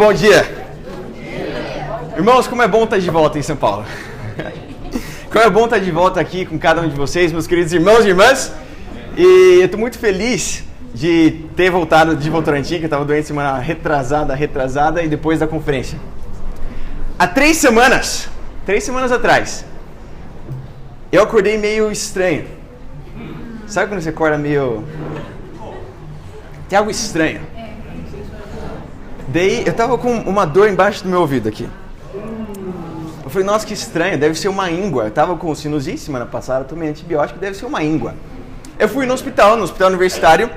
bom dia. Irmãos, como é bom estar de volta em São Paulo. Como é bom estar de volta aqui com cada um de vocês, meus queridos irmãos e irmãs. E eu estou muito feliz de ter voltado de Votorantim, que eu estava doente semana retrasada e depois da conferência. Há 3 semanas atrás, eu acordei meio estranho. Sabe quando você acorda meio... Tem algo estranho. Daí eu tava com uma dor embaixo do meu ouvido aqui. Eu falei, nossa, que estranho, deve ser uma íngua. Eu tava com sinusite semana passada, tomei antibiótico, deve ser uma íngua. Eu fui no hospital universitário,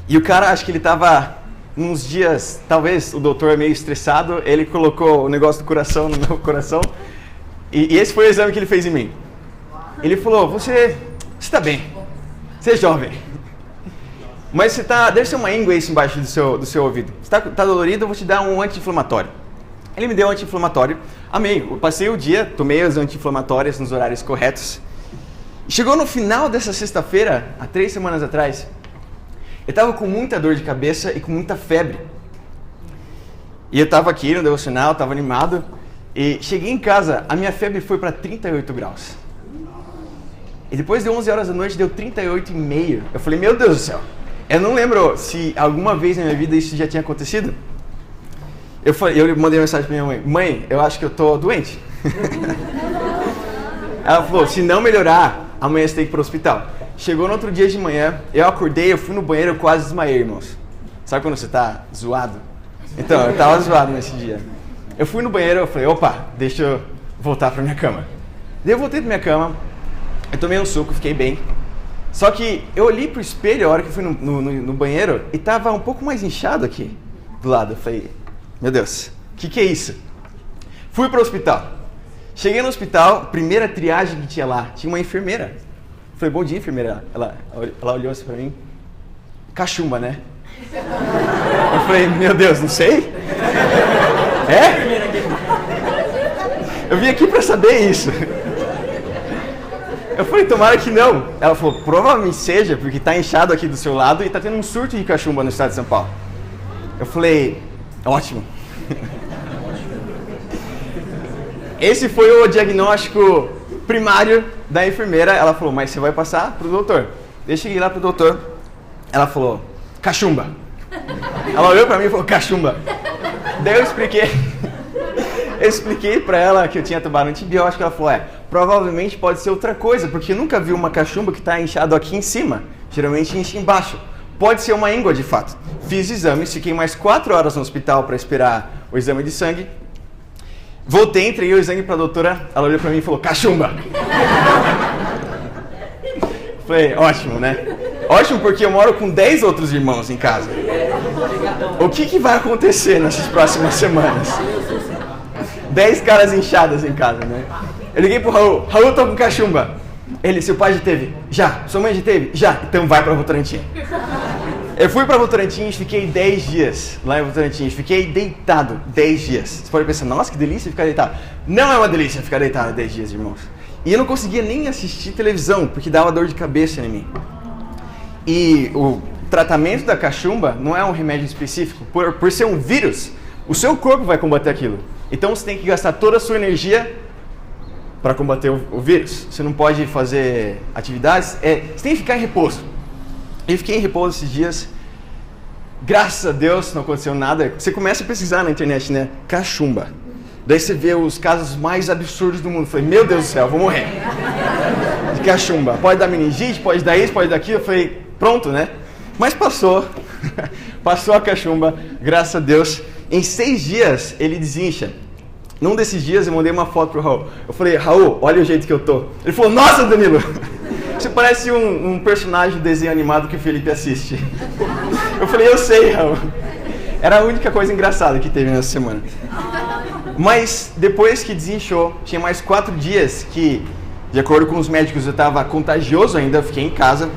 e o cara, acho que ele tava uns dias, talvez o doutor meio estressado, ele colocou o negócio do coração no meu coração, e esse foi o exame que ele fez em mim. Ele falou, você está bem, você é jovem. Mas você deve ser uma íngua isso embaixo do seu ouvido. Você tá dolorido, eu vou te dar um anti-inflamatório. Ele me deu um anti-inflamatório. Amei, eu passei o dia, tomei as anti-inflamatórias nos horários corretos. Chegou no final dessa sexta-feira, há 3 semanas atrás, eu tava com muita dor de cabeça e com muita febre. E eu tava aqui no devocional, tava animado. E cheguei em casa, a minha febre foi para 38 graus. E depois de 11 horas da noite, deu 38,5. Eu falei, meu Deus do céu. Eu não lembro se alguma vez na minha vida isso já tinha acontecido. Eu mandei uma mensagem pra minha mãe. Mãe, eu acho que eu tô doente. Ela falou, se não melhorar, amanhã você tem que ir pro hospital. Chegou no outro dia de manhã, eu acordei, eu fui no banheiro, eu quase desmaiei, irmãos. Sabe quando você tá zoado? Então, eu tava zoado nesse dia. Eu fui no banheiro, eu falei, opa, deixa eu voltar pra minha cama. Daí eu voltei pra minha cama, eu tomei um suco, fiquei bem. Só que eu olhei pro espelho a hora que eu fui no banheiro e tava um pouco mais inchado aqui do lado. Eu falei, meu Deus, o que é isso? Fui pro hospital. Cheguei no hospital, primeira triagem que tinha lá, tinha uma enfermeira. Eu falei, bom dia, enfermeira. Ela olhou assim pra mim, cachumba, né? Eu falei, meu Deus, não sei. É? Eu vim aqui pra saber isso. Eu falei, tomara que não. Ela falou, provavelmente seja, porque tá inchado aqui do seu lado e tá tendo um surto de cachumba no estado de São Paulo. Eu falei, ótimo. Esse foi o diagnóstico primário da enfermeira. Ela falou, mas você vai passar pro doutor. Eu cheguei lá pro doutor, ela falou, cachumba. Ela olhou pra mim e falou, cachumba. Daí eu expliquei pra ela que eu tinha tomado antibiótico. Ela falou, provavelmente pode ser outra coisa, porque eu nunca vi uma cachumba que está inchado aqui em cima. Geralmente incha embaixo. Pode ser uma íngua de fato. Fiz exames, fiquei mais 4 horas no hospital para esperar o exame de sangue. Voltei, entreguei o exame para a doutora, ela olhou para mim e falou, cachumba. Falei, ótimo, né? Ótimo porque eu moro com 10 outros irmãos em casa. O que vai acontecer nessas próximas semanas? 10 caras inchadas em casa, né? Eu liguei pro Raul, Raul, tô com cachumba. Ele, seu pai já teve? Já. Sua mãe já teve? Já. Então vai pra Votorantim. Eu fui pra Votorantim e fiquei 10 dias lá em Votorantim. Fiquei deitado 10 dias. Você pode pensar, nossa, que delícia ficar deitado. Não é uma delícia ficar deitado 10 dias, irmãos. E eu não conseguia nem assistir televisão, porque dava dor de cabeça em mim. E o tratamento da cachumba não é um remédio específico. Por ser um vírus, o seu corpo vai combater aquilo. Então você tem que gastar toda a sua energia para combater o vírus. Você não pode fazer atividades, você tem que ficar em repouso. Eu fiquei em repouso esses dias. Graças a Deus não aconteceu nada. Você começa a pesquisar na internet, né? Cachumba. Daí você vê os casos mais absurdos do mundo. Eu falei, meu Deus do céu, eu vou morrer. De cachumba. Pode dar meningite, pode dar isso, pode dar aquilo. Eu falei, pronto, né? Mas passou. Passou a cachumba, graças a Deus. Em 6 dias ele desincha. Num desses dias eu mandei uma foto pro Raul. Eu falei, Raul, olha o jeito que eu tô. Ele falou, nossa, Danilo, você parece um personagem de desenho animado que o Felipe assiste. Eu falei, eu sei, Raul. Era a única coisa engraçada que teve nessa semana. Mas depois que desinchou, tinha mais 4 dias que, de acordo com os médicos, eu estava contagioso ainda. Eu fiquei em casa,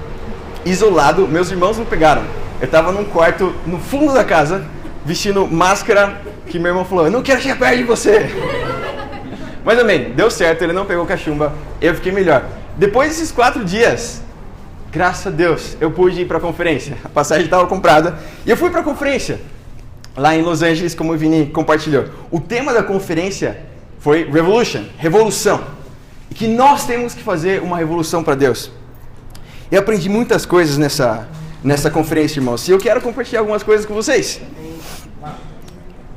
isolado. Meus irmãos não pegaram. Eu estava num quarto no fundo da casa, vestindo máscara, que meu irmão falou, eu não quero chegar perto de você. Mas também, deu certo, ele não pegou cachumba, eu fiquei melhor. Depois desses 4 dias, graças a Deus, eu pude ir para a conferência. A passagem estava comprada e eu fui para a conferência. lá em Los Angeles, como o Vini compartilhou. O tema da conferência foi Revolution, revolução. E que nós temos que fazer uma revolução para Deus. Eu aprendi muitas coisas nessa conferência, irmãos. E eu quero compartilhar algumas coisas com vocês.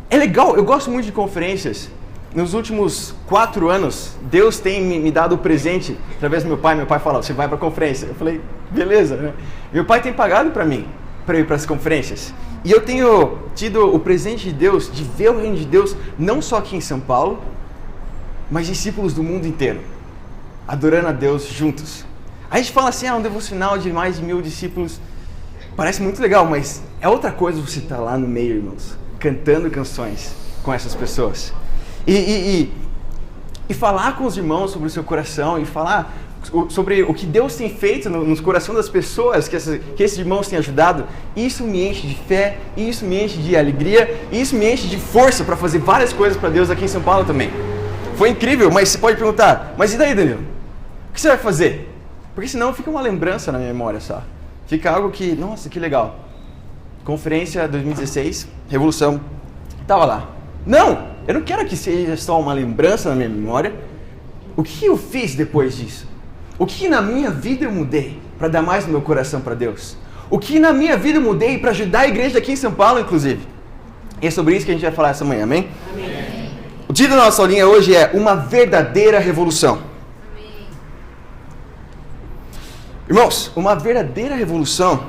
É legal, eu gosto muito de conferências. Nos últimos 4 anos, Deus tem me dado o presente através do meu pai. Meu pai fala, você vai para a conferência. Eu falei, beleza, né? Meu pai tem pagado para mim, para ir para as conferências. E eu tenho tido o presente de Deus, de ver o reino de Deus, não só aqui em São Paulo, mas discípulos do mundo inteiro, adorando a Deus juntos. A gente fala assim, um devocional de mais de 1000 discípulos, parece muito legal, mas é outra coisa você estar lá no meio, irmãos, cantando canções com essas pessoas. E falar com os irmãos sobre o seu coração, e falar sobre o que Deus tem feito nos corações das pessoas, que esses irmãos têm ajudado, isso me enche de fé, isso me enche de alegria, isso me enche de força para fazer várias coisas para Deus aqui em São Paulo também. Foi incrível, mas você pode perguntar, mas e daí, Danilo? O que você vai fazer? Porque senão fica uma lembrança na minha memória só. Fica algo que, nossa, que legal. Conferência 2016, Revolução, estava lá. Não, eu não quero que seja só uma lembrança na minha memória. O que eu fiz depois disso? O que na minha vida eu mudei para dar mais no meu coração para Deus? O que na minha vida eu mudei para ajudar a igreja aqui em São Paulo, inclusive? E é sobre isso que a gente vai falar essa manhã, amém? Amém. O título da nossa aulinha hoje é Uma Verdadeira Revolução. Amém. Irmãos, uma verdadeira revolução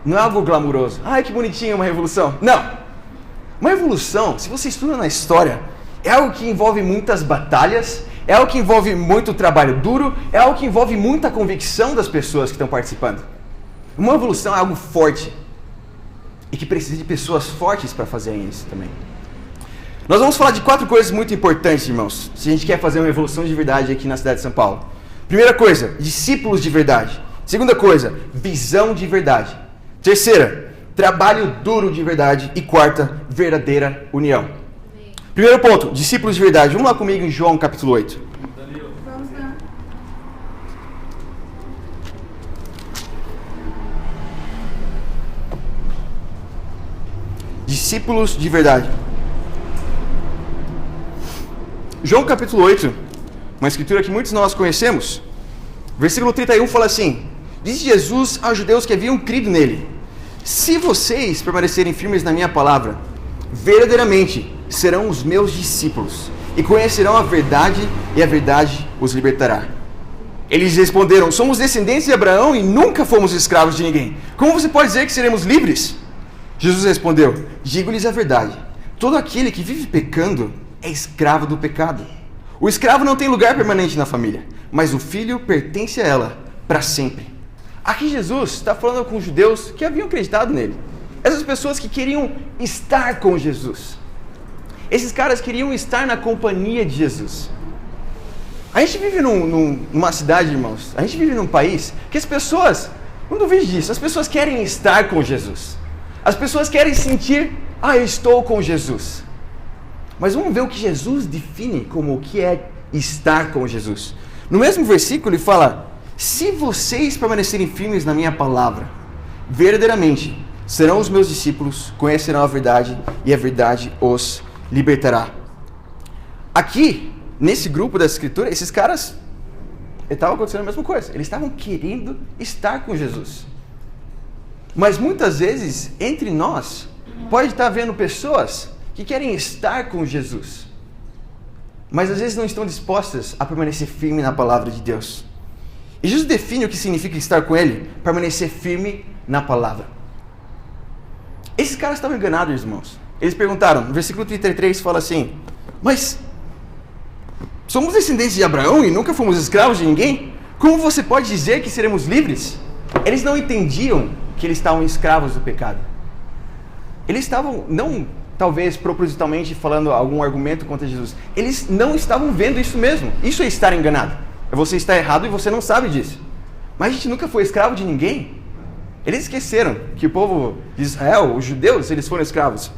não é algo glamuroso. Ai, que bonitinho uma revolução. Não. Uma revolução, se você estuda na história, é algo que envolve muitas batalhas, é algo que envolve muito trabalho duro, é algo que envolve muita convicção das pessoas que estão participando. Uma revolução é algo forte e que precisa de pessoas fortes para fazerem isso também. Nós vamos falar de 4 coisas muito importantes, irmãos, se a gente quer fazer uma revolução de verdade aqui na cidade de São Paulo. Primeira coisa, discípulos de verdade. Segunda coisa, visão de verdade. Terceira, trabalho duro de verdade. E quarta, verdadeira união. Primeiro ponto, discípulos de verdade. Vamos lá comigo em João capítulo 8. Vamos lá. Discípulos de verdade. João capítulo 8, uma escritura que muitos de nós conhecemos. Versículo 31 fala assim: disse Jesus aos judeus que haviam crido nele: se vocês permanecerem firmes na minha palavra, verdadeiramente serão os meus discípulos, e conhecerão a verdade, e a verdade os libertará. Eles responderam: somos descendentes de Abraão e nunca fomos escravos de ninguém. Como você pode dizer que seremos livres? Jesus respondeu: digo-lhes a verdade. Todo aquele que vive pecando é escravo do pecado. O escravo não tem lugar permanente na família, mas o filho pertence a ela para sempre. Aqui Jesus está falando com os judeus que haviam acreditado nele. Essas pessoas que queriam estar com Jesus. Esses caras queriam estar na companhia de Jesus. A gente vive numa cidade, irmãos, a gente vive num país que as pessoas, não duvide disso, as pessoas querem estar com Jesus. As pessoas querem sentir, eu estou com Jesus. Mas vamos ver o que Jesus define como o que é estar com Jesus. No mesmo versículo ele fala: se vocês permanecerem firmes na minha palavra, verdadeiramente serão os meus discípulos, conhecerão a verdade e a verdade os libertará. Aqui, nesse grupo da escritura, esses caras estavam acontecendo a mesma coisa. Eles estavam querendo estar com Jesus. Mas muitas vezes, entre nós, pode estar vendo pessoas que querem estar com Jesus, mas às vezes não estão dispostas a permanecer firme na palavra de Deus. E Jesus define o que significa estar com Ele: permanecer firme na palavra. Esses caras estavam enganados, irmãos. Eles perguntaram, no versículo 33 fala assim: mas somos descendentes de Abraão e nunca fomos escravos de ninguém? Como você pode dizer que seremos livres? Eles não entendiam que eles estavam escravos do pecado. Eles estavam, não talvez propositalmente falando algum argumento contra Jesus, eles não estavam vendo isso mesmo. Isso é estar enganado. É você estar errado e você não sabe disso. Mas a gente nunca foi escravo de ninguém. Eles esqueceram que o povo de Israel, os judeus, eles foram escravos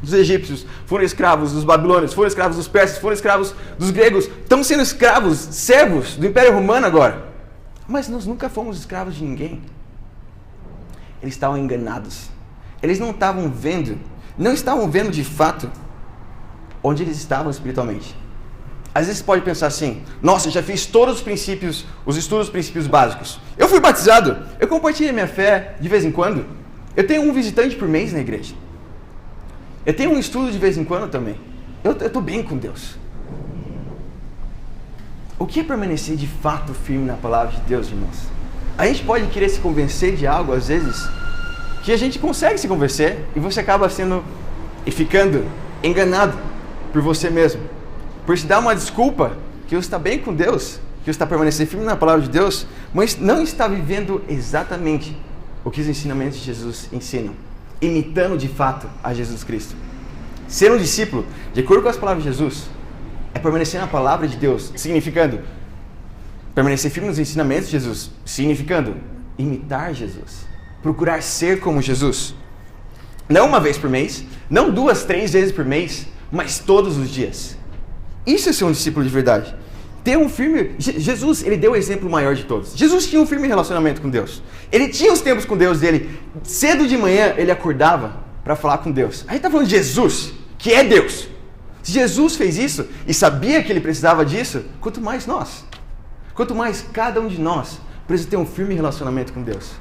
dos egípcios, foram escravos dos babilônios, foram escravos dos persas, foram escravos dos gregos, estão sendo escravos, servos do Império Romano agora. Mas nós nunca fomos escravos de ninguém. Eles estavam enganados. Eles não estavam vendo não estavam vendo de fato onde eles estavam espiritualmente. Às vezes você pode pensar assim: nossa, eu já fiz todos os princípios, os estudos dos princípios básicos. Eu fui batizado, eu compartilho a minha fé de vez em quando. Eu tenho um visitante por mês na igreja. Eu tenho um estudo de vez em quando também. Eu estou bem com Deus. O que é permanecer de fato firme na palavra de Deus, irmãos? A gente pode querer se convencer de algo, às vezes, que a gente consegue se convencer e você acaba sendo e ficando enganado por você mesmo. Por se dar uma desculpa que você está bem com Deus, que você está permanecendo firme na palavra de Deus, mas não está vivendo exatamente o que os ensinamentos de Jesus ensinam, imitando de fato a Jesus Cristo. Ser um discípulo, de acordo com as palavras de Jesus, é permanecer na palavra de Deus, significando permanecer firme nos ensinamentos de Jesus, significando imitar Jesus, procurar ser como Jesus. Não uma vez por mês, não 2, 3 vezes por mês, mas todos os dias. Isso é ser um discípulo de verdade. Ter um firme... Jesus, ele deu o exemplo maior de todos. Jesus tinha um firme relacionamento com Deus. Ele tinha os tempos com Deus dele. Cedo de manhã, ele acordava para falar com Deus. A gente está falando de Jesus, que é Deus. Se Jesus fez isso e sabia que ele precisava disso, quanto mais nós. Quanto mais cada um de nós precisa ter um firme relacionamento com Deus.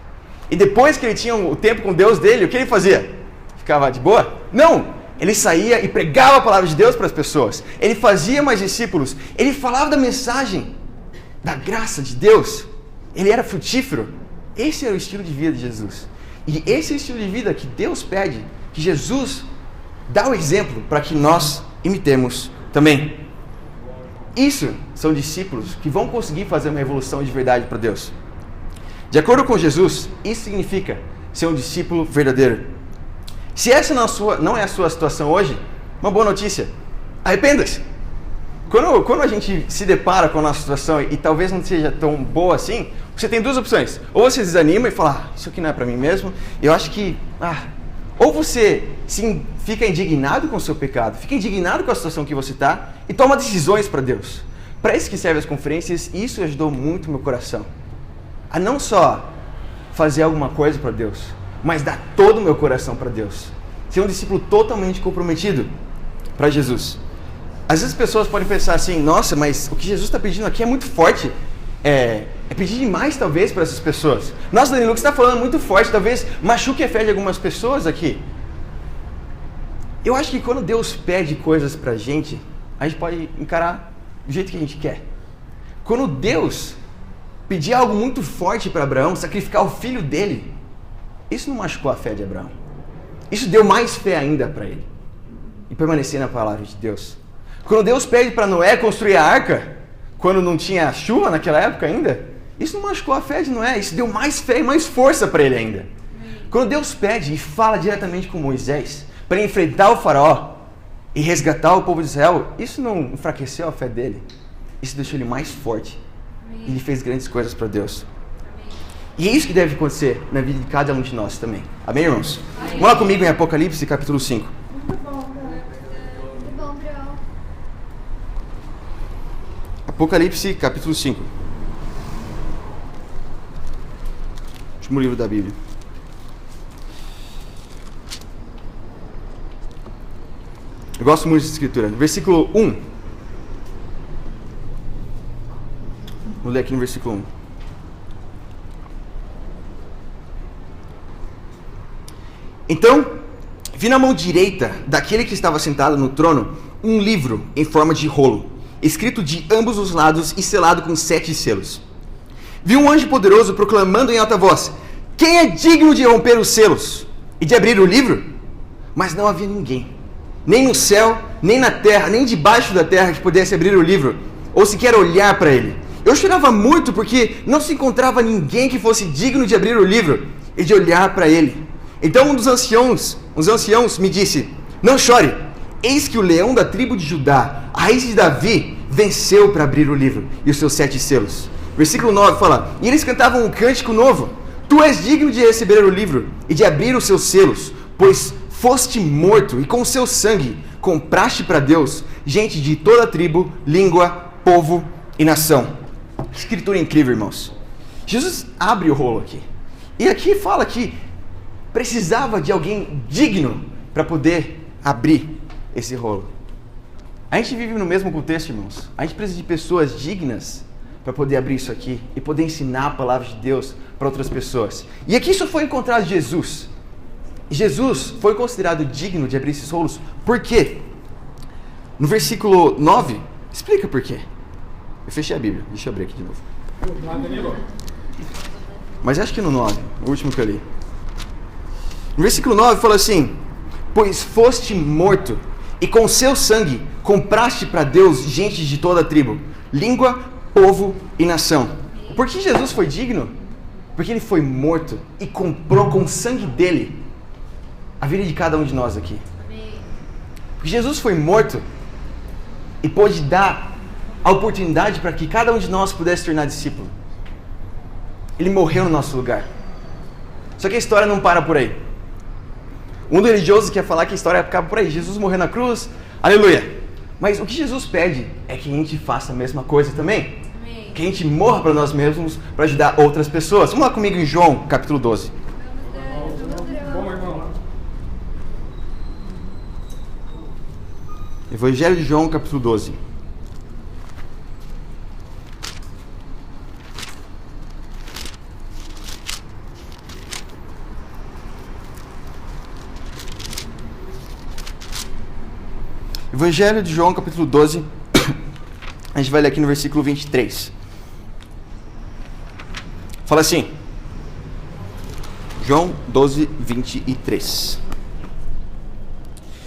E depois que ele tinha o tempo com Deus dele, o que ele fazia? Ficava de boa? Não! Ele saía e pregava a palavra de Deus para as pessoas. Ele fazia mais discípulos. Ele falava da mensagem, da graça de Deus. Ele era frutífero. Esse era o estilo de vida de Jesus. E esse é o estilo de vida que Deus pede, que Jesus dá o exemplo para que nós imitemos também. Isso são discípulos que vão conseguir fazer uma revolução de verdade para Deus. De acordo com Jesus, isso significa ser um discípulo verdadeiro. Se essa não é a sua situação hoje, uma boa notícia: arrependa-se. Quando a gente se depara com a nossa situação e talvez não seja tão boa assim, você tem 2 opções. Ou você desanima e fala: isso aqui não é para mim mesmo, eu acho que... Ou você fica indignado com o seu pecado, fica indignado com a situação que você está e toma decisões para Deus. Para isso que servem as conferências, e isso ajudou muito meu coração. A não só fazer alguma coisa para Deus, mas dar todo o meu coração para Deus. Ser um discípulo totalmente comprometido para Jesus. Às vezes as pessoas podem pensar assim: nossa, mas o que Jesus está pedindo aqui é muito forte. É pedir demais talvez para essas pessoas. Nossa, Danilo, o que você está falando é muito forte, talvez machuque a fé de algumas pessoas aqui. Eu acho que quando Deus pede coisas para a gente pode encarar do jeito que a gente quer. Quando Deus pedir algo muito forte para Abraão, sacrificar o filho dele, isso não machucou a fé de Abraão. Isso deu mais fé ainda para ele. E permanecer na palavra de Deus. Quando Deus pede para Noé construir a arca, quando não tinha chuva naquela época ainda, isso não machucou a fé de Noé. Isso deu mais fé e mais força para ele ainda. Quando Deus pede e fala diretamente com Moisés para enfrentar o faraó e resgatar o povo de Israel, isso não enfraqueceu a fé dele. Isso deixou ele mais forte. E ele fez grandes coisas para Deus. E é isso que deve acontecer na vida de cada um de nós também. Amém, irmãos? Amém. Vamos lá comigo em Apocalipse, capítulo 5. Muito bom, Bruno. Apocalipse, capítulo 5. Último livro da Bíblia. Eu gosto muito dessa escritura. Versículo 1. Vou ler aqui no versículo 1. Então, vi na mão direita daquele que estava sentado no trono um livro em forma de rolo, escrito de ambos os lados e selado com 7 selos. Vi um anjo poderoso proclamando em alta voz: quem é digno de romper os selos e de abrir o livro? Mas não havia ninguém, nem no céu, nem na terra, nem debaixo da terra, que pudesse abrir o livro, ou sequer olhar para ele. Eu chorava muito porque não se encontrava ninguém que fosse digno de abrir o livro e de olhar para ele. Então um dos anciãos me disse: não chore, eis que o leão da tribo de Judá, a raiz de Davi, venceu para abrir o livro e os seus 7 selos. Versículo 9 fala: e eles cantavam um cântico novo: tu és digno de receber o livro e de abrir os seus selos, pois foste morto e com o seu sangue compraste para Deus gente de toda a tribo, língua, povo e nação. Que escritura incrível, irmãos. Jesus abre o rolo aqui. E aqui fala que precisava de alguém digno para poder abrir esse rolo. A gente vive no mesmo contexto, irmãos. A gente precisa de pessoas dignas para poder abrir isso aqui e poder ensinar a palavra de Deus para outras pessoas. E aqui só foi encontrado Jesus. Jesus foi considerado digno de abrir esses rolos. Por quê? No versículo 9, explica por quê. Eu fechei a Bíblia, deixa eu abrir aqui de novo. Mas acho que no 9, o último que eu li. No versículo 9 fala assim: pois foste morto, e com seu sangue compraste para Deus gente de toda a tribo, língua, povo e nação. Por que Jesus foi digno? Porque ele foi morto e comprou com o sangue dele a vida de cada um de nós aqui. Porque Jesus foi morto e pôde dar a oportunidade para que cada um de nós pudesse se tornar discípulo. Ele morreu no nosso lugar. Só que a história não para por aí. O mundo religioso quer falar que a história acaba por aí. Jesus morreu na cruz, aleluia. Mas o que Jesus pede é que a gente faça a mesma coisa também. Amém. Que a gente morra para nós mesmos, para ajudar outras pessoas. Vamos lá comigo em João, capítulo 12. Bom, irmão. Evangelho de João, capítulo 12. Evangelho de João, capítulo 12, a gente vai ler aqui no versículo 23. Fala assim, João 12, 23.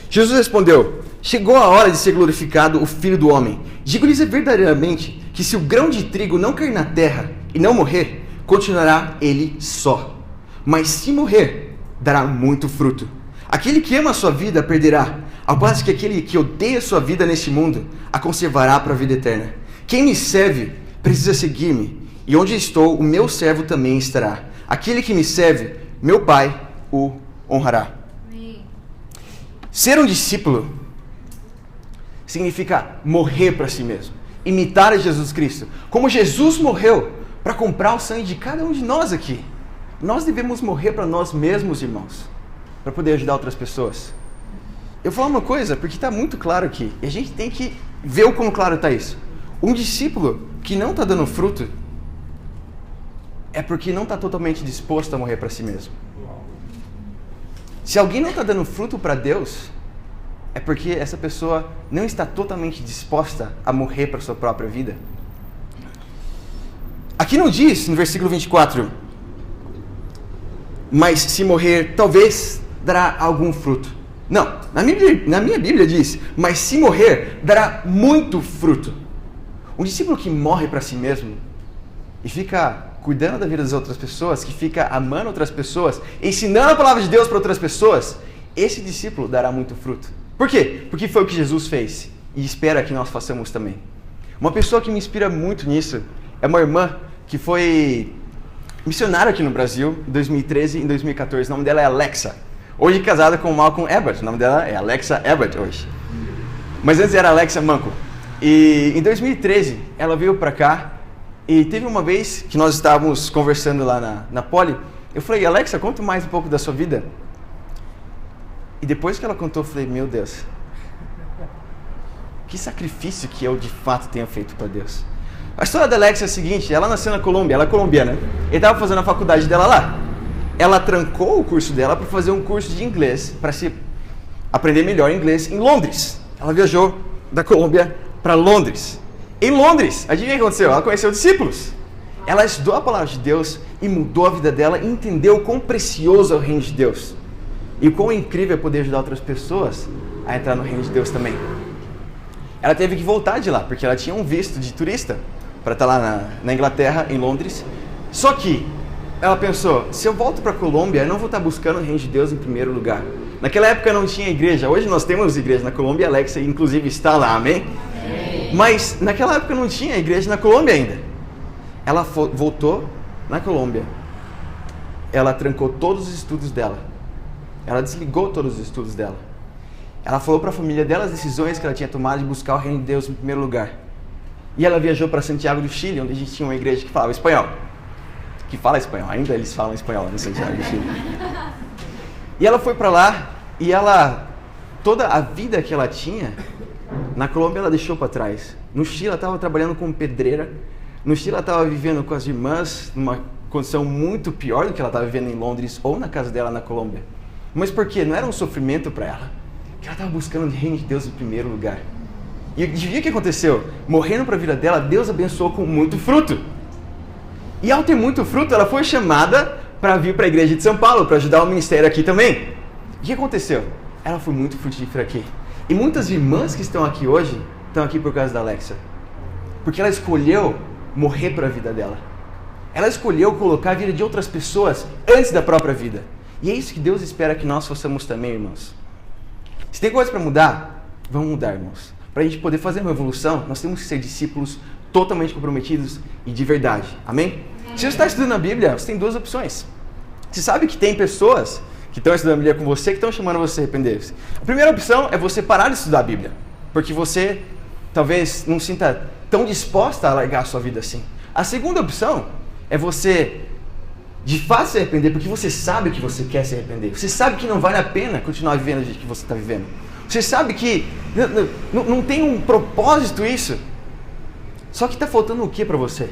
Jesus respondeu: chegou a hora de ser glorificado o Filho do Homem. Digo-lhes verdadeiramente que se o grão de trigo não cair na terra e não morrer, continuará ele só. Mas se morrer, dará muito fruto. Aquele que ama a sua vida perderá, ao passo que aquele que odeia a sua vida neste mundo a conservará para a vida eterna. Quem me serve precisa seguir-me, e onde estou, o meu servo também estará. Aquele que me serve, meu Pai o honrará. Amém. Ser um discípulo significa morrer para si mesmo, imitar a Jesus Cristo. Como Jesus morreu para comprar o sangue de cada um de nós aqui, nós devemos morrer para nós mesmos, irmãos, para poder ajudar outras pessoas. Eu vou falar uma coisa, porque está muito claro aqui, e a gente tem que ver o quão claro está isso. Um discípulo que não está dando fruto é porque não está totalmente disposto a morrer para si mesmo. Se alguém não está dando fruto para Deus, é porque essa pessoa não está totalmente disposta a morrer para a sua própria vida. Aqui não diz, no versículo 24, mas se morrer, talvez dará algum fruto. Não, na minha Bíblia diz, mas se morrer, dará muito fruto. Um discípulo que morre para si mesmo e fica cuidando da vida das outras pessoas, que fica amando outras pessoas, ensinando a palavra de Deus para outras pessoas, esse discípulo dará muito fruto. Por quê? Porque foi o que Jesus fez e espera que nós façamos também. Uma pessoa que me inspira muito nisso é uma irmã que foi missionária aqui no Brasil em 2013 e em 2014. O nome dela é Alexa. Hoje casada com o Malcolm Ebert. O nome dela é Alexa Ebert hoje. Mas antes era Alexa Manco. E em 2013 ela veio para cá e teve uma vez que nós estávamos conversando lá na Poli. Eu falei: Alexa, conta mais um pouco da sua vida. E depois que ela contou, eu falei: meu Deus, que sacrifício que eu de fato tenho feito para Deus. A história da Alexa é a seguinte: ela nasceu na Colômbia, ela é colombiana. Ele estava fazendo a faculdade dela lá. Ela trancou o curso dela para fazer um curso de inglês, para se aprender melhor inglês em Londres. Ela viajou da Colômbia para Londres. Em Londres, adivinha o que aconteceu? Ela conheceu discípulos. Ela estudou a palavra de Deus e mudou a vida dela e entendeu o quão precioso é o reino de Deus. E o quão incrível é poder ajudar outras pessoas a entrar no reino de Deus também. Ela teve que voltar de lá, porque ela tinha um visto de turista para estar lá na Inglaterra, em Londres. Só que ela pensou: se eu volto para a Colômbia, eu não vou estar buscando o reino de Deus em primeiro lugar. Naquela época não tinha igreja. Hoje nós temos igreja na Colômbia, a Alexa inclusive está lá, amém? Amém. Mas naquela época não tinha igreja na Colômbia ainda. Ela voltou na Colômbia. Ela trancou todos os estudos dela. Ela desligou todos os estudos dela. Ela falou para a família dela as decisões que ela tinha tomado de buscar o reino de Deus em primeiro lugar. E ela viajou para Santiago do Chile, onde a gente tinha uma igreja que falava espanhol. Que fala espanhol, ainda eles falam espanhol em Santiago do Chile. E ela foi para lá E ela, toda a vida que ela tinha, na Colômbia ela deixou para trás. No Chile ela estava trabalhando como pedreira. No Chile ela estava vivendo com as irmãs numa condição muito pior do que ela estava vivendo em Londres ou na casa dela na Colômbia. Mas por quê? Não era um sofrimento para ela. Porque ela estava buscando o reino de Deus em primeiro lugar. E o que aconteceu? Morrendo para a vida dela, Deus abençoou com muito fruto. E ao ter muito fruto, ela foi chamada para vir para a igreja de São Paulo, para ajudar o ministério aqui também. O que aconteceu? Ela foi muito frutífera aqui. E muitas irmãs que estão aqui hoje, estão aqui por causa da Alexa. Porque ela escolheu morrer para a vida dela. Ela escolheu colocar a vida de outras pessoas antes da própria vida. E é isso que Deus espera que nós façamos também, irmãos. Se tem coisa para mudar, vamos mudar, irmãos. Para a gente poder fazer uma evolução, nós temos que ser discípulos totalmente comprometidos e de verdade. Amém? Se você está estudando a Bíblia, você tem duas opções. Você sabe que tem pessoas que estão estudando a Bíblia com você, que estão chamando você a arrepender-se. A primeira opção é você parar de estudar a Bíblia. Porque você talvez não sinta tão disposta a largar a sua vida assim. A segunda opção é você de fato se arrepender, porque você sabe que você quer se arrepender. Você sabe que não vale a pena continuar vivendo do jeito que você está vivendo. Você sabe que não tem um propósito isso. Só que está faltando o que para você?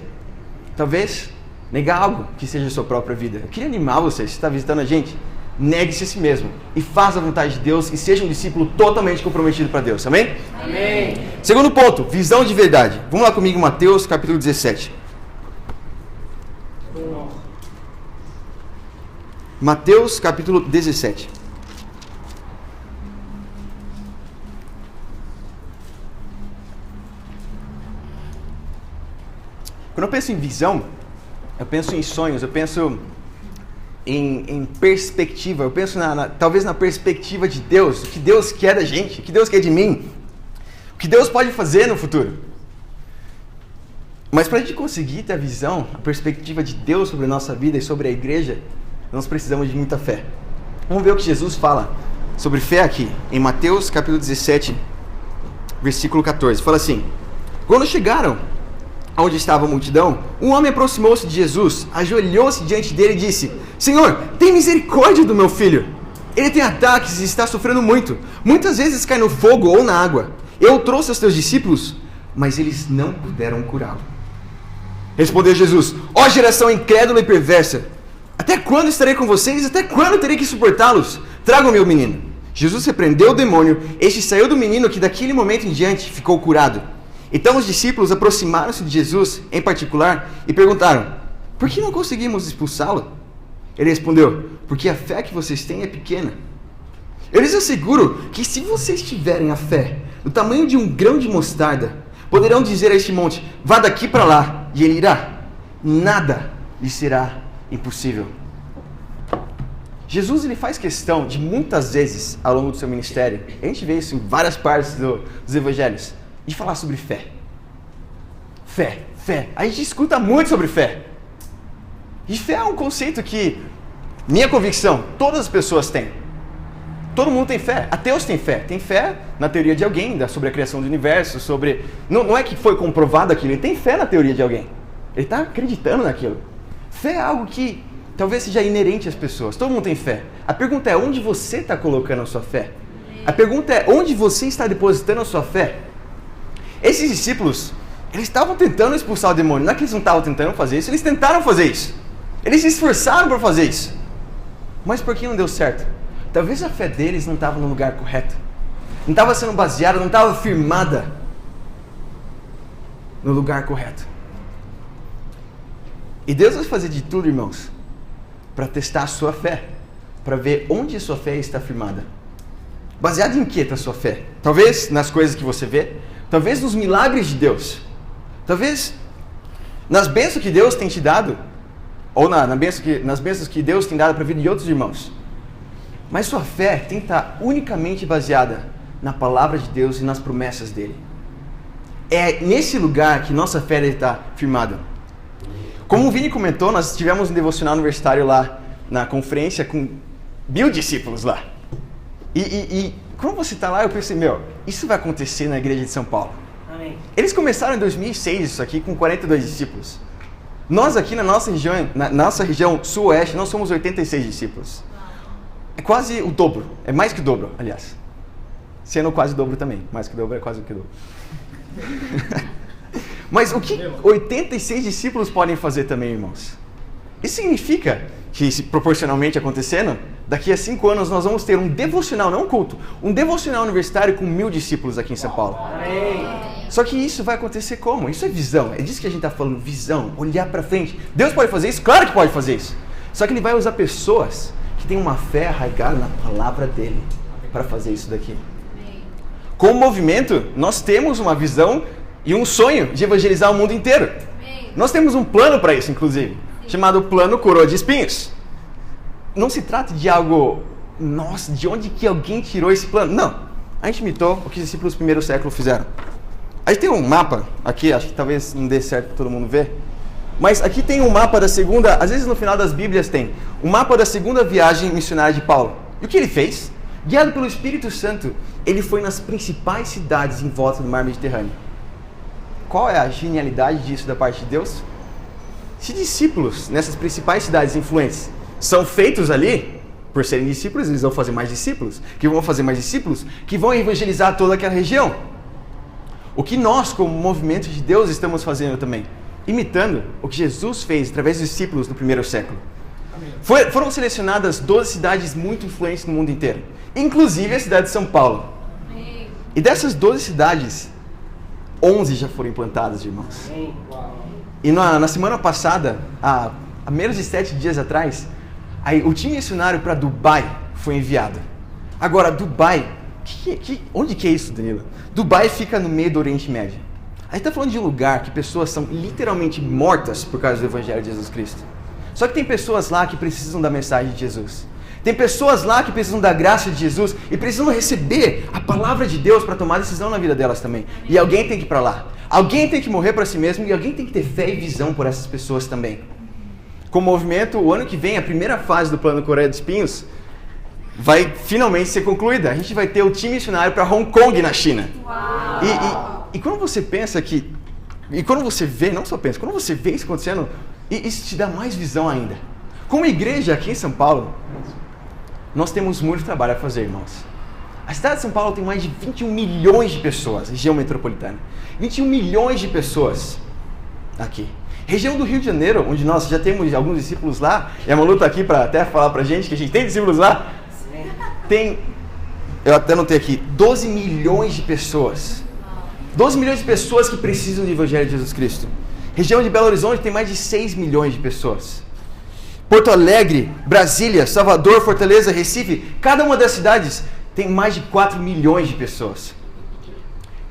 Talvez negar algo que seja a sua própria vida. Eu queria animar você, se está visitando a gente, negue-se a si mesmo e faça a vontade de Deus e seja um discípulo totalmente comprometido para Deus. Amém? Amém. Segundo ponto, visão de verdade. Vamos lá comigo, Mateus capítulo 17. Mateus capítulo 17. Quando eu penso em visão, eu penso em sonhos, eu penso em perspectiva, eu penso talvez na perspectiva de Deus, o que Deus quer da gente, o que Deus quer de mim, o que Deus pode fazer no futuro. Mas para a gente conseguir ter a visão, a perspectiva de Deus sobre a nossa vida e sobre a igreja, nós precisamos de muita fé. Vamos ver o que Jesus fala sobre fé aqui, em Mateus capítulo 17, versículo 14. Fala assim: quando chegaram onde estava a multidão, um homem aproximou-se de Jesus, ajoelhou-se diante dele e disse: Senhor, tem misericórdia do meu filho. Ele tem ataques e está sofrendo muito. Muitas vezes cai no fogo ou na água. Eu o trouxe aos teus discípulos, mas eles não puderam curá-lo. Respondeu Jesus: ó geração incrédula e perversa, até quando estarei com vocês? Até quando terei que suportá-los? Tragam-me o menino. Jesus repreendeu o demônio. Este saiu do menino, que daquele momento em diante ficou curado. Então os discípulos aproximaram-se de Jesus em particular e perguntaram: por que não conseguimos expulsá-lo? Ele respondeu: porque a fé que vocês têm é pequena. Eu lhes asseguro que se vocês tiverem a fé do tamanho de um grão de mostarda, poderão dizer a este monte: vá daqui para lá, e ele irá. Nada lhe será impossível. Jesus ele faz questão de muitas vezes ao longo do seu ministério, a gente vê isso em várias partes dos evangelhos, de falar sobre fé. Fé, fé. A gente escuta muito sobre fé. E fé é um conceito que, minha convicção, todas as pessoas têm. Todo mundo tem fé. Ateus têm fé. Tem fé na teoria de alguém, sobre a criação do universo, sobre... Não é que foi comprovado aquilo, ele tem fé na teoria de alguém. Ele está acreditando naquilo. Fé é algo que talvez seja inerente às pessoas. Todo mundo tem fé. A pergunta é onde você está colocando a sua fé. A pergunta é onde você está depositando a sua fé. Esses discípulos, eles estavam tentando expulsar o demônio. Não é que eles não estavam tentando fazer isso, eles tentaram fazer isso. Eles se esforçaram para fazer isso. Mas por que não deu certo? Talvez a fé deles não estava no lugar correto. Não estava sendo baseada, não estava firmada no lugar correto. E Deus vai fazer de tudo, irmãos, para testar a sua fé, para ver onde a sua fé está firmada. Baseado em que está a sua fé? Talvez nas coisas que você vê, talvez nos milagres de Deus, talvez nas bênçãos que Deus tem te dado, ou nas bênçãos que Deus tem dado para a vida de outros irmãos. Mas sua fé tem que estar unicamente baseada na palavra de Deus e nas promessas dele. É nesse lugar que nossa fé deve estar firmada. Como o Vini comentou, nós tivemos um devocional universitário lá na conferência com 1000 discípulos lá. E quando você está lá, eu pensei, isso vai acontecer na igreja de São Paulo. Amém. Eles começaram em 2006 isso aqui com 42 discípulos. Nós aqui na nossa região sul-oeste, nós somos 86 discípulos. É quase o dobro. É mais que o dobro, aliás. Sendo quase o dobro também. Mais que o dobro é quase o que o dobro. Mas o que 86 discípulos podem fazer também, irmãos? Isso significa que, se proporcionalmente acontecendo, daqui a 5 anos nós vamos ter um devocional, não um culto, um devocional universitário com 1000 discípulos aqui em São Paulo. Só que isso vai acontecer como? Isso é visão. É disso que a gente está falando, visão, olhar para frente. Deus pode fazer isso? Claro que pode fazer isso. Só que Ele vai usar pessoas que têm uma fé arraigada na palavra dEle para fazer isso daqui. Com o movimento, nós temos uma visão e um sonho de evangelizar o mundo inteiro. Nós temos um plano para isso, inclusive, chamado Plano Coroa de Espinhos. Não se trata de algo, nossa, de onde que alguém tirou esse plano? Não. A gente imitou o que os discípulos do primeiro século fizeram. A gente tem um mapa aqui, acho que talvez não dê certo para todo mundo ver. Mas aqui tem um mapa da segunda, às vezes no final das Bíblias tem, um mapa da segunda viagem missionária de Paulo. E o que ele fez? Guiado pelo Espírito Santo, ele foi nas principais cidades em volta do mar Mediterrâneo. Qual é a genialidade disso da parte de Deus? Se discípulos nessas principais cidades influentes são feitos ali, por serem discípulos, eles vão fazer mais discípulos, que vão fazer mais discípulos, que vão evangelizar toda aquela região. O que nós, como movimento de Deus, estamos fazendo também? Imitando o que Jesus fez através dos discípulos do primeiro século. Foram selecionadas 12 cidades muito influentes no mundo inteiro, inclusive a cidade de São Paulo. E dessas 12 cidades, 11 já foram implantadas, irmãos. E na semana passada, há menos de 7 dias atrás, o time missionário para Dubai foi enviado. Agora, Dubai, onde que é isso, Danilo? Dubai fica no meio do Oriente Médio. A gente está falando de um lugar que pessoas são literalmente mortas por causa do Evangelho de Jesus Cristo. Só que tem pessoas lá que precisam da mensagem de Jesus. Tem pessoas lá que precisam da graça de Jesus e precisam receber a palavra de Deus para tomar decisão na vida delas também. E alguém tem que ir para lá. Alguém tem que morrer para si mesmo e alguém tem que ter fé e visão por essas pessoas também. Com o movimento, o ano que vem, a primeira fase do Plano Coroa de Espinhos vai finalmente ser concluída. A gente vai ter o time missionário para Hong Kong, na China. E quando você pensa que... E quando você vê, não só pensa, quando você vê isso acontecendo, isso te dá mais visão ainda. Como igreja aqui em São Paulo, nós temos muito trabalho a fazer, irmãos. A cidade de São Paulo tem mais de 21 milhões de pessoas, região metropolitana. 21 milhões de pessoas aqui. Região do Rio de Janeiro, onde nós já temos alguns discípulos lá, e a Malu está aqui para até falar para a gente que a gente tem discípulos lá. Tem, eu até anotei aqui, 12 milhões de pessoas. 12 milhões de pessoas que precisam do Evangelho de Jesus Cristo. Região de Belo Horizonte tem mais de 6 milhões de pessoas. Porto Alegre, Brasília, Salvador, Fortaleza, Recife, cada uma das cidades tem mais de 4 milhões de pessoas.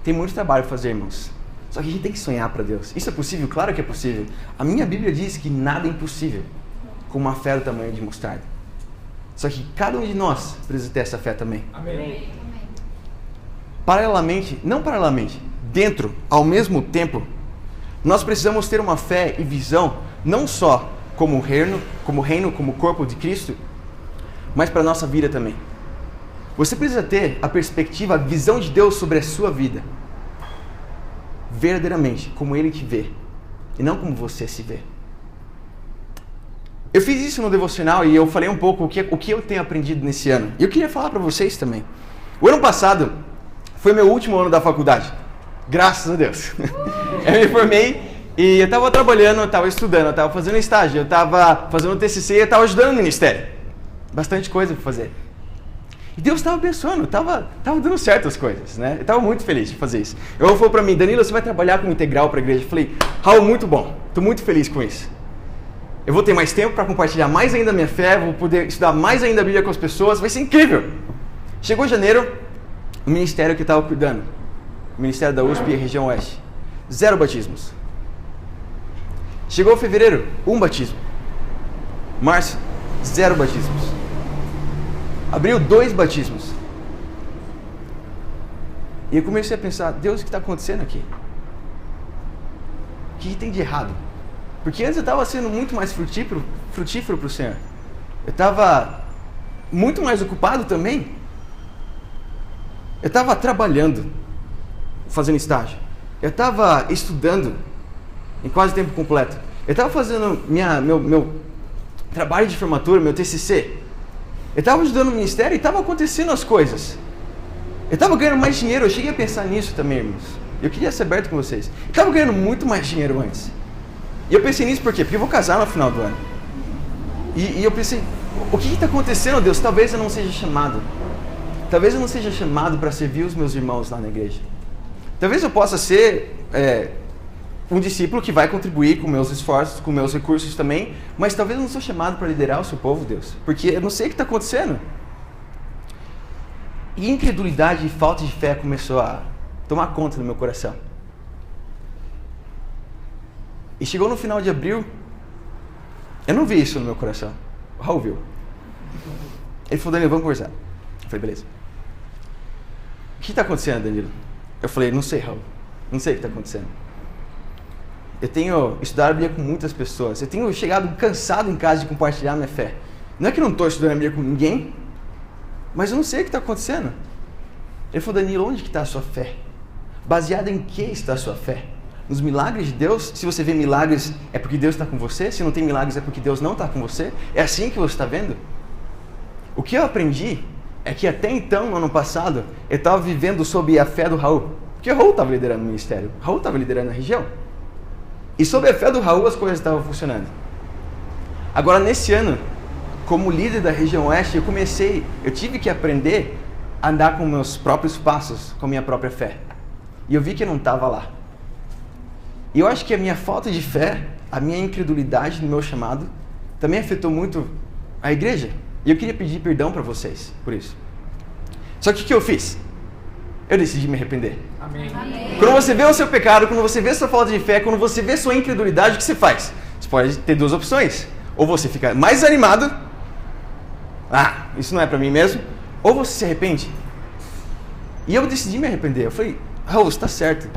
Tem muito trabalho a fazer, irmãos. Só que a gente tem que sonhar para Deus. Isso é possível? Claro que é possível. A minha Bíblia diz que nada é impossível com uma fé do tamanho de mostarda. Só que cada um de nós precisa ter essa fé também. Amém. Paralelamente, não paralelamente, dentro, ao mesmo tempo, nós precisamos ter uma fé e visão, não só como reino, como corpo de Cristo, mas para a nossa vida também. Você precisa ter a perspectiva, a visão de Deus sobre a sua vida. Verdadeiramente, como Ele te vê, e não como você se vê. Eu fiz isso no devocional e eu falei um pouco o que eu tenho aprendido nesse ano. E eu queria falar para vocês também. O ano passado foi meu último ano da faculdade. Graças a Deus. Eu me formei e eu estava trabalhando, eu estava estudando, eu estava fazendo estágio, eu estava fazendo TCC e eu estava ajudando no ministério. Bastante coisa para fazer. E Deus estava abençoando, estava dando certo as coisas, né? Eu estava muito feliz de fazer isso. Eu falou para mim, Danilo, você vai trabalhar como integral para a igreja? Eu falei, Raul, muito bom, estou muito feliz com isso. Eu vou ter mais tempo para compartilhar mais ainda a minha fé, vou poder estudar mais ainda a Bíblia com as pessoas, vai ser incrível. Chegou janeiro, o ministério que eu estava cuidando, o ministério da USP e região oeste, 0 batismos. Chegou fevereiro, 1 batismo. Março, 0 batismos. Abril, 2 batismos. E eu comecei a pensar, Deus, o que está acontecendo aqui? O que tem de errado? Porque antes eu estava sendo muito mais frutífero para o Senhor. Eu estava muito mais ocupado também. Eu estava trabalhando, fazendo estágio. Eu estava estudando em quase tempo completo. Eu estava fazendo meu trabalho de formatura, meu TCC. Eu estava ajudando o ministério e estava acontecendo as coisas. Eu estava ganhando mais dinheiro, eu cheguei a pensar nisso também, irmãos. Eu queria ser aberto com vocês. Eu estava ganhando muito mais dinheiro antes. E eu pensei nisso por quê? Porque eu vou casar no final do ano. E eu pensei, o que está acontecendo, Deus? Talvez eu não seja chamado. Talvez eu não seja chamado para servir os meus irmãos lá na igreja. Talvez eu possa ser um discípulo que vai contribuir com meus esforços, com meus recursos também, mas talvez eu não sou chamado para liderar o seu povo, Deus. Porque eu não sei o que está acontecendo. E incredulidade e falta de fé começou a tomar conta do meu coração. E chegou no final de abril, eu não vi isso no meu coração. O Raul viu. Ele falou, Danilo, vamos conversar. Eu falei, beleza. O que está acontecendo, Danilo? Eu falei, não sei, Raul. Não sei o que está acontecendo. Eu tenho estudado a Bíblia com muitas pessoas. Eu tenho chegado cansado em casa de compartilhar minha fé. Não é que eu não estou estudando a Bíblia com ninguém, mas eu não sei o que está acontecendo. Ele falou, Danilo, onde que está a sua fé? Baseada em que está a sua fé? Nos milagres de Deus? Se você vê milagres, é porque Deus está com você? Se não tem milagres, é porque Deus não está com você? É assim que você está vendo? O que eu aprendi é que até então, no ano passado, eu estava vivendo sob a fé do Raul. Porque o Raul estava liderando o ministério. O Raul estava liderando a região. E sob a fé do Raul, as coisas estavam funcionando. Agora, nesse ano, como líder da região oeste, eu tive que aprender a andar com meus próprios passos, com a minha própria fé. E eu vi que eu não estava lá. E eu acho que a minha falta de fé, a minha incredulidade no meu chamado, também afetou muito a igreja. E eu queria pedir perdão para vocês por isso. Só que o que eu fiz? Eu decidi me arrepender. Amém. Quando você vê o seu pecado, quando você vê a sua falta de fé, quando você vê a sua incredulidade, o que você faz? Você pode ter duas opções. Ou você fica mais animado, isso não é para mim mesmo, ou você se arrepende. E eu decidi me arrepender. Eu falei, Raul, você está certo.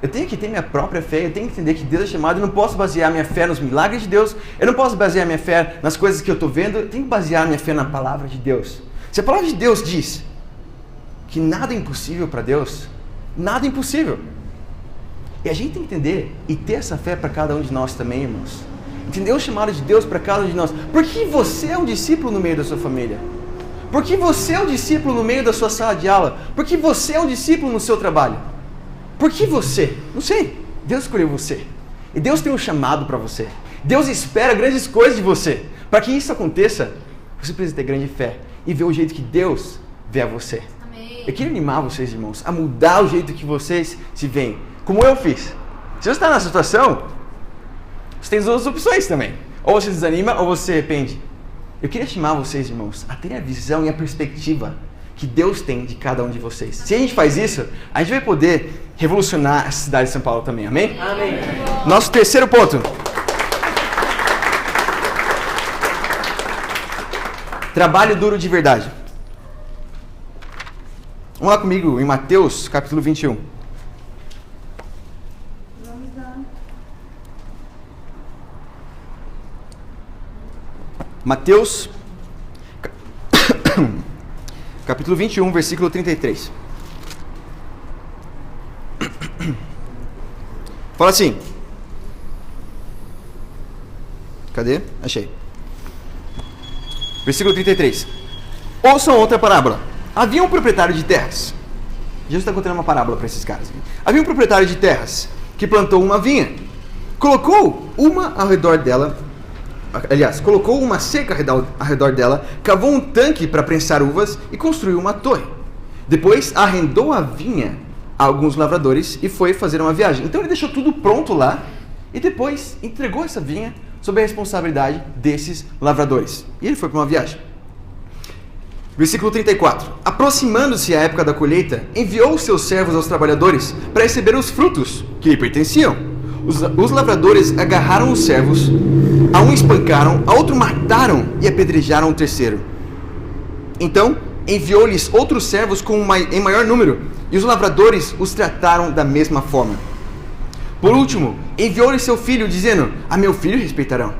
Eu tenho que ter minha própria fé, eu tenho que entender que Deus é chamado, eu não posso basear minha fé nos milagres de Deus, eu não posso basear minha fé nas coisas que eu estou vendo, eu tenho que basear minha fé na palavra de Deus. Se a palavra de Deus diz que nada é impossível para Deus, nada é impossível. E a gente tem que entender e ter essa fé para cada um de nós também, irmãos. Entender o chamado de Deus para cada um de nós. Por que você é um discípulo no meio da sua família? Por que você é um discípulo no meio da sua sala de aula? Por que você é um discípulo no seu trabalho? Por que você? Não sei. Deus escolheu você. E Deus tem um chamado para você. Deus espera grandes coisas de você. Para que isso aconteça, você precisa ter grande fé e ver o jeito que Deus vê a você. Amém. Eu queria animar vocês, irmãos, a mudar o jeito que vocês se veem. Como eu fiz. Se você está nessa situação, você tem duas opções também. Ou você desanima ou você se arrepende. Eu queria chamar vocês, irmãos, a terem a visão e a perspectiva que Deus tem de cada um de vocês. Se a gente faz isso, a gente vai poder revolucionar a cidade de São Paulo também. Amém? Amém. Nosso terceiro ponto. Trabalho duro de verdade. Vamos lá comigo em Mateus, capítulo 21. Vamos lá. Mateus, capítulo 21, versículo 33. Fala assim. Cadê? Achei. Versículo 33. Ouçam outra parábola. Havia um proprietário de terras. Jesus está contando uma parábola para esses caras. Havia um proprietário de terras que plantou uma vinha. Colocou uma seca ao redor dela, cavou um tanque para prensar uvas e construiu uma torre. Depois arrendou a vinha a alguns lavradores e foi fazer uma viagem. Então ele deixou tudo pronto lá e depois entregou essa vinha sob a responsabilidade desses lavradores. E ele foi para uma viagem. Versículo 34. Aproximando-se a época da colheita, enviou os seus servos aos trabalhadores para receber os frutos que lhe pertenciam. Os lavradores agarraram os servos, a um espancaram, a outro mataram e apedrejaram o terceiro. Então enviou-lhes outros servos em maior número, e os lavradores os trataram da mesma forma. Por último, enviou-lhes seu filho, dizendo: a meu filho respeitarão.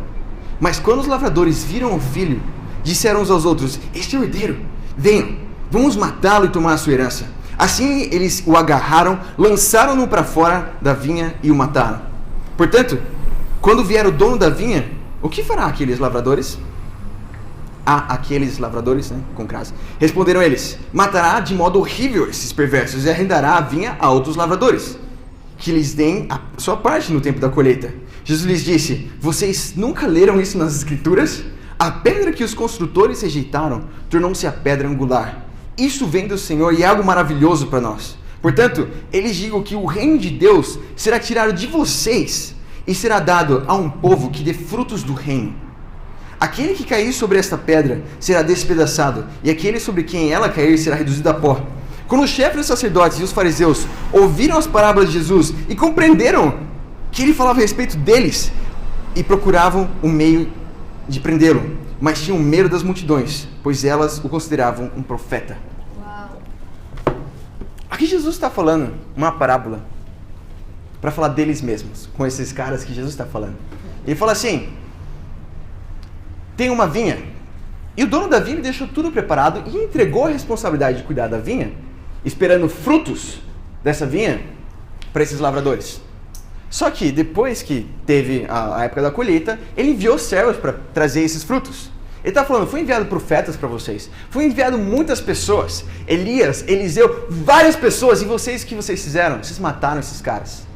Mas quando os lavradores viram o filho, disseram uns aos outros: este é o herdeiro, venham, vamos matá-lo e tomar a sua herança. Assim eles o agarraram, lançaram-no para fora da vinha e o mataram. Portanto, quando vier o dono da vinha, o que fará aqueles lavradores? aqueles lavradores, né, com crase. Responderam eles: matará de modo horrível esses perversos e arrendará a vinha a outros lavradores, que lhes deem a sua parte no tempo da colheita. Jesus lhes disse: vocês nunca leram isso nas Escrituras? A pedra que os construtores rejeitaram tornou-se a pedra angular. Isso vem do Senhor e é algo maravilhoso para nós. Portanto, eles digam que o reino de Deus será tirado de vocês e será dado a um povo que dê frutos do reino. Aquele que cair sobre esta pedra será despedaçado, e aquele sobre quem ela cair será reduzido a pó. Quando os chefes dos sacerdotes e os fariseus ouviram as parábolas de Jesus e compreenderam que ele falava a respeito deles, e procuravam um meio de prendê-lo, mas tinham medo das multidões, pois elas o consideravam um profeta. Uau. Aqui Jesus está falando uma parábola para falar deles mesmos, com esses caras que Jesus está falando. Ele fala assim: tem uma vinha, e o dono da vinha deixou tudo preparado e entregou a responsabilidade de cuidar da vinha, esperando frutos dessa vinha para esses lavradores. Só que depois que teve a época da colheita, ele enviou servos para trazer esses frutos. Ele está falando: foi enviado profetas para vocês, foi enviado muitas pessoas, Elias, Eliseu, várias pessoas, e vocês, o que vocês fizeram? Vocês mataram esses caras.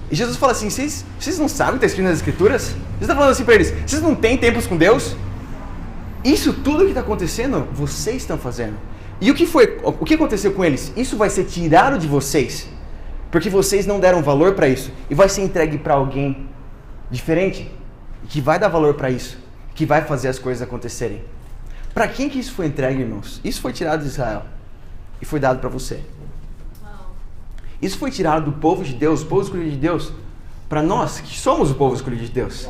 E Jesus fala assim: vocês não sabem o que está escrito nas Escrituras? Jesus está falando assim para eles: vocês não têm tempos com Deus? Isso tudo que está acontecendo, vocês estão fazendo. E o que aconteceu com eles? Isso vai ser tirado de vocês, porque vocês não deram valor para isso, e vai ser entregue para alguém diferente, que vai dar valor para isso, que vai fazer as coisas acontecerem. Para quem que isso foi entregue, irmãos? Isso foi tirado de Israel e foi dado para você. Isso foi tirado do povo de Deus, o povo escolhido de Deus, para nós, que somos o povo escolhido de Deus.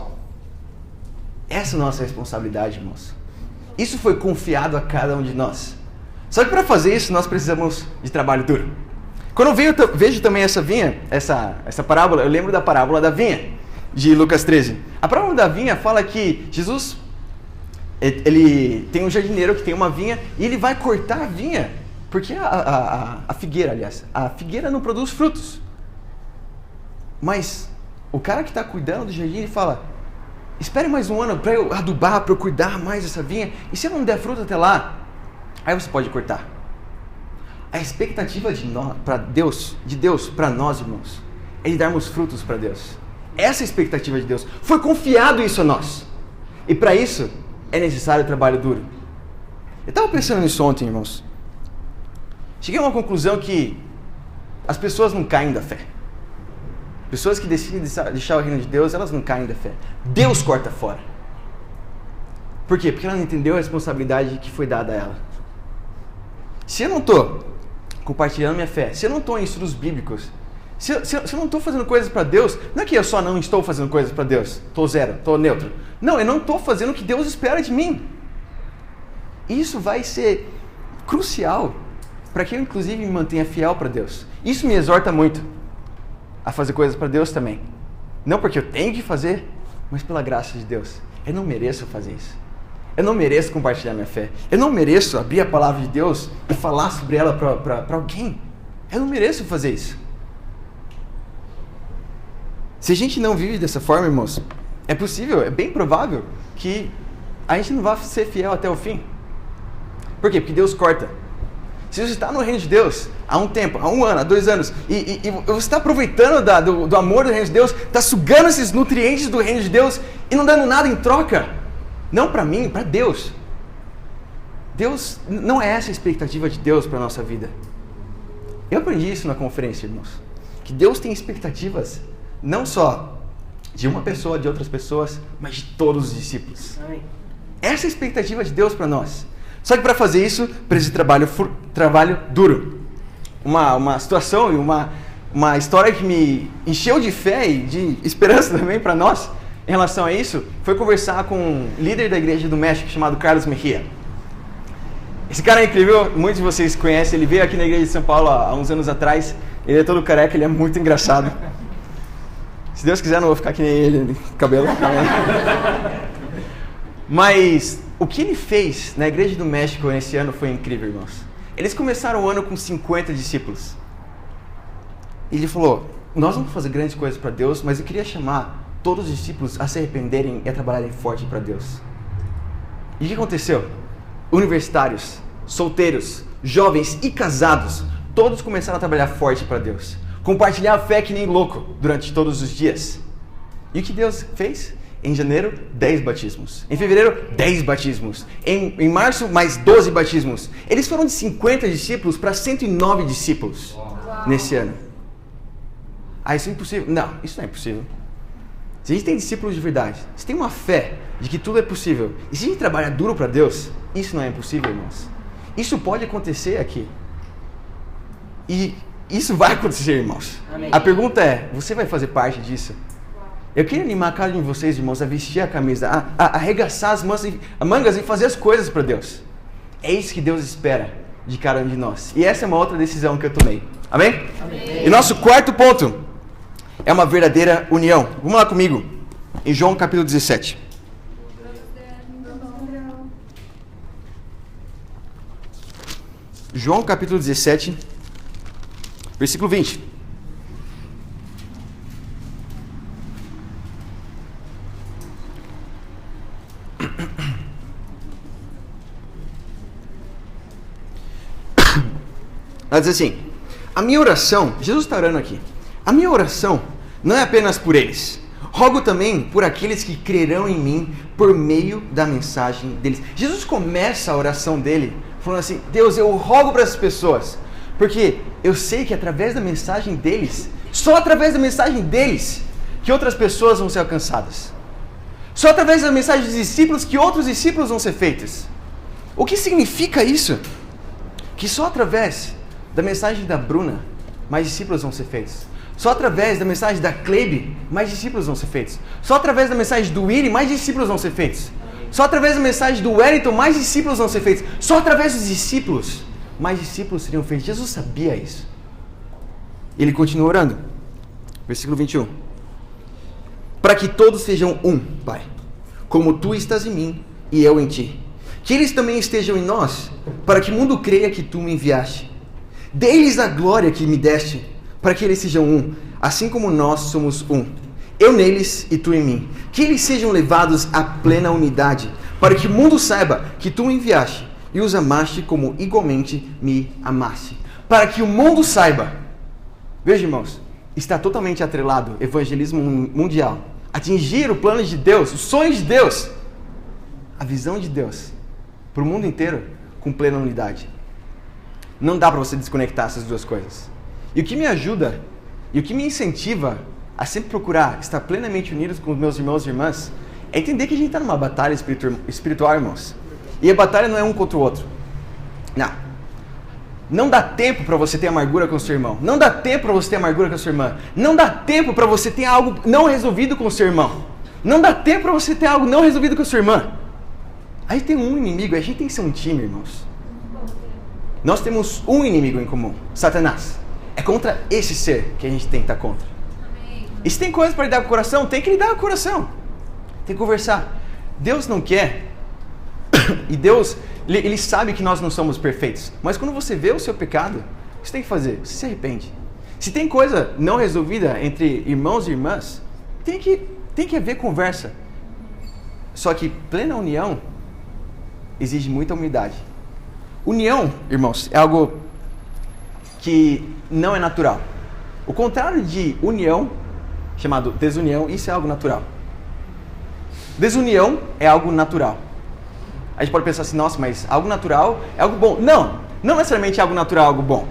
Essa é a nossa responsabilidade, irmãos. Isso foi confiado a cada um de nós. Só que para fazer isso, nós precisamos de trabalho duro. Quando eu vejo também essa vinha, essa parábola, eu lembro da parábola da vinha, de Lucas 13. A parábola da vinha fala que Jesus, ele tem um jardineiro que tem uma vinha, e ele vai cortar a vinha, porque a figueira, aliás, a figueira não produz frutos. Mas o cara que está cuidando do jardim, ele fala: espere mais um ano para eu adubar, para eu cuidar mais dessa vinha, e se eu não der fruto até lá, aí você pode cortar. A expectativa de Deus para nós, irmãos, é de darmos frutos para Deus. Essa é a expectativa de Deus. Foi confiado isso a nós. E para isso, é necessário trabalho duro. Eu estava pensando nisso ontem, irmãos. Cheguei a uma conclusão que as pessoas não caem da fé. Pessoas que decidem deixar o reino de Deus, elas não caem da fé. Deus corta fora. Por quê? Porque ela não entendeu a responsabilidade que foi dada a ela. Se eu não estou compartilhando minha fé, se eu não estou em estudos bíblicos, se eu não estou fazendo coisas para Deus, não é que eu só não estou fazendo coisas para Deus, estou zero, estou neutro. Não, eu não estou fazendo o que Deus espera de mim. Isso vai ser crucial para que eu, inclusive, me mantenha fiel para Deus. Isso me exorta muito a fazer coisas para Deus também. Não porque eu tenho que fazer, mas pela graça de Deus. Eu não mereço fazer isso. Eu não mereço compartilhar minha fé. Eu não mereço abrir a palavra de Deus e falar sobre ela para alguém. Eu não mereço fazer isso. Se a gente não vive dessa forma, irmãos, é possível, é bem provável que a gente não vá ser fiel até o fim. Por quê? Porque Deus corta. Se você está no reino de Deus há um tempo, há um ano, há 2 anos, e você está aproveitando do amor do reino de Deus, está sugando esses nutrientes do reino de Deus e não dando nada em troca, não para mim, para Deus. Deus, não é essa a expectativa de Deus para a nossa vida. Eu aprendi isso na conferência, irmãos. Que Deus tem expectativas não só de uma pessoa, de outras pessoas, mas de todos os discípulos. Amém. Essa é a expectativa de Deus para nós. Só que para fazer isso, precisa de trabalho duro. Uma situação e uma história que me encheu de fé e de esperança também para nós, em relação a isso, foi conversar com um líder da igreja do México chamado Carlos Mejia. Esse cara é incrível, muitos de vocês conhecem, ele veio aqui na igreja de São Paulo há uns anos atrás, ele é todo careca, ele é muito engraçado. Se Deus quiser, não vou ficar que nem ele, cabelo. Mas o que ele fez na igreja do México nesse ano foi incrível, irmãos. Eles começaram o ano com 50 discípulos. E ele falou: nós vamos fazer grandes coisas para Deus, mas eu queria chamar todos os discípulos a se arrependerem e a trabalharem forte para Deus. E o que aconteceu? Universitários, solteiros, jovens e casados, todos começaram a trabalhar forte para Deus. Compartilhar a fé que nem louco durante todos os dias. E o que Deus fez? Em janeiro, 10 batismos. Em fevereiro, 10 batismos. Em março, mais 12 batismos. Eles foram de 50 discípulos para 109 discípulos nesse ano. Ah, isso é impossível. Não, isso não é impossível. Se a gente tem discípulos de verdade, se tem uma fé de que tudo é possível, e se a gente trabalha duro para Deus, isso não é impossível, irmãos. Isso pode acontecer aqui. E isso vai acontecer, irmãos. Amém. A pergunta é, você vai fazer parte disso? Eu queria animar cada um de vocês, irmãos, a vestir a camisa, a arregaçar as mangas e fazer as coisas para Deus. É isso que Deus espera de cada um de nós. E essa é uma outra decisão que eu tomei. Amém? Amém. E nosso quarto ponto é uma verdadeira união. Vamos lá comigo, em João capítulo 17. João capítulo 17, versículo 20. Ela diz assim, a minha oração, Jesus está orando aqui, a minha oração não é apenas por eles, rogo também por aqueles que crerão em mim por meio da mensagem deles. Jesus começa a oração dele falando assim, Deus, eu rogo para essas pessoas, porque eu sei que através da mensagem deles, só através da mensagem deles, que outras pessoas vão ser alcançadas. Só através da mensagem dos discípulos que outros discípulos vão ser feitos. O que significa isso? Que só através da mensagem da Bruna, mais discípulos vão ser feitos. Só através da mensagem da Cleibe, mais discípulos vão ser feitos. Só através da mensagem do Willy, mais discípulos vão ser feitos. Só através da mensagem do Wellington, mais discípulos vão ser feitos. Só através dos discípulos, mais discípulos seriam feitos. Jesus sabia isso. Ele continua orando. Versículo 21. Para que todos sejam um, Pai, como Tu estás em mim e eu em Ti. Que eles também estejam em nós, para que o mundo creia que Tu me enviaste. Dê-lhes a glória que me deste, para que eles sejam um, assim como nós somos um. Eu neles e Tu em mim. Que eles sejam levados à plena unidade, para que o mundo saiba que Tu me enviaste e os amaste como igualmente me amaste. Para que o mundo saiba. Veja, irmãos, está totalmente atrelado ao evangelismo mundial. Atingir o plano de Deus, os sonhos de Deus, a visão de Deus para o mundo inteiro com plena unidade. Não dá para você desconectar essas duas coisas. E o que me ajuda e o que me incentiva a sempre procurar estar plenamente unidos com os meus irmãos e irmãs é entender que a gente está numa batalha espiritual, irmãos. E a batalha não é um contra o outro. Não dá tempo para você ter amargura com o seu irmão. Não dá tempo para você ter amargura com a sua irmã. Não dá tempo para você ter algo não resolvido com o seu irmão. Não dá tempo para você ter algo não resolvido com a sua irmã. A gente tem um inimigo, a gente tem que ser um time, irmãos. Nós temos um inimigo em comum, Satanás. É contra esse ser que a gente tem que estar contra. E se tem coisas para lidar com o coração, tem que lidar com o coração. Tem que conversar. Deus não quer, e Deus, Ele sabe que nós não somos perfeitos. Mas quando você vê o seu pecado, o que você tem que fazer? Você se arrepende. Se tem coisa não resolvida entre irmãos e irmãs, tem que haver conversa. Só que plena união exige muita humildade. União, irmãos, é algo que não é natural. O contrário de união, chamado desunião, isso é algo natural. Desunião é algo natural. A gente pode pensar assim, nossa, mas algo natural é algo bom. Não necessariamente algo natural é algo bom.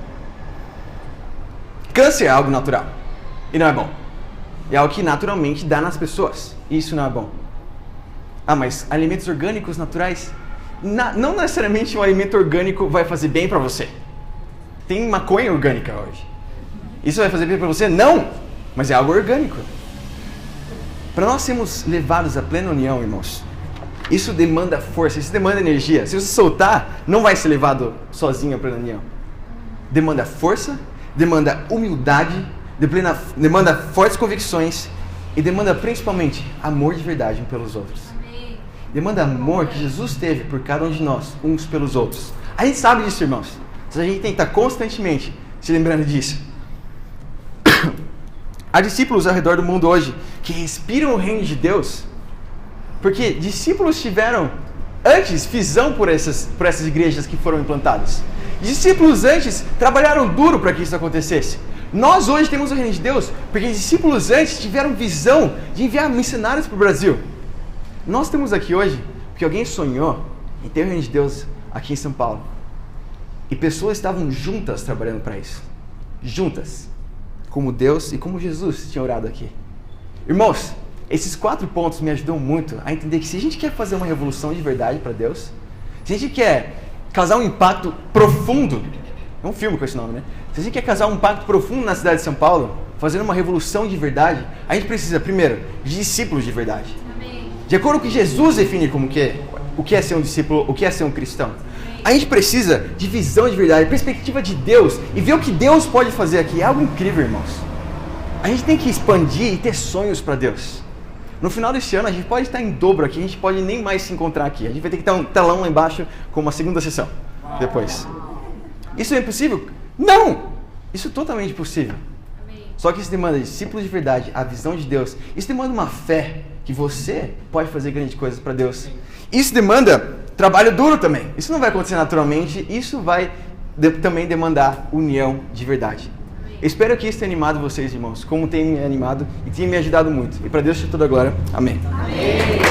Câncer é algo natural e não é bom. É algo que naturalmente dá nas pessoas e isso não é bom. Mas alimentos orgânicos naturais, não necessariamente um alimento orgânico vai fazer bem para você. Tem maconha orgânica hoje. Isso vai fazer bem para você? Não! Mas é algo orgânico. Para nós sermos levados à plena união, irmãos, isso demanda força, isso demanda energia. Se você soltar, não vai ser levado sozinho à plena união. Demanda força, demanda humildade, demanda fortes convicções e demanda principalmente amor de verdade uns pelos outros. Demanda amor que Jesus teve por cada um de nós, uns pelos outros. A gente sabe disso, irmãos. Mas a gente tem que estar constantemente se lembrando disso. Há discípulos ao redor do mundo hoje que respiram o reino de Deus, porque discípulos tiveram antes visão por essas igrejas que foram implantadas. Discípulos antes trabalharam duro para que isso acontecesse. Nós hoje temos o reino de Deus porque discípulos antes tiveram visão de enviar missionários para o Brasil. Nós estamos aqui hoje porque alguém sonhou em ter o reino de Deus aqui em São Paulo. E pessoas estavam juntas trabalhando para isso. Juntas. Como Deus e como Jesus tinham orado aqui. Irmãos, esses 4 pontos me ajudam muito a entender que se a gente quer fazer uma revolução de verdade para Deus, se a gente quer causar um impacto profundo, é um filme com esse nome, né? Se a gente quer causar um impacto profundo na cidade de São Paulo, fazendo uma revolução de verdade, a gente precisa, primeiro, de discípulos de verdade. Amém. De acordo com o que Jesus define como que é, o que é ser um discípulo, o que é ser um cristão. A gente precisa de visão de verdade, perspectiva de Deus e ver o que Deus pode fazer aqui. É algo incrível, irmãos. A gente tem que expandir e ter sonhos para Deus. No final desse ano, a gente pode estar em dobro aqui, a gente pode nem mais se encontrar aqui. A gente vai ter que ter um telão lá embaixo com uma segunda sessão depois. Isso é impossível? Não! Isso é totalmente possível. Só que isso demanda discípulos de verdade, a visão de Deus. Isso demanda uma fé que você pode fazer grandes coisas para Deus. Isso demanda trabalho duro também. Isso não vai acontecer naturalmente, isso vai também demandar união de verdade. Eu espero que isso tenha animado vocês, irmãos, como tem me animado e tenha me ajudado muito. E para Deus seja toda a glória. Amém. Amém.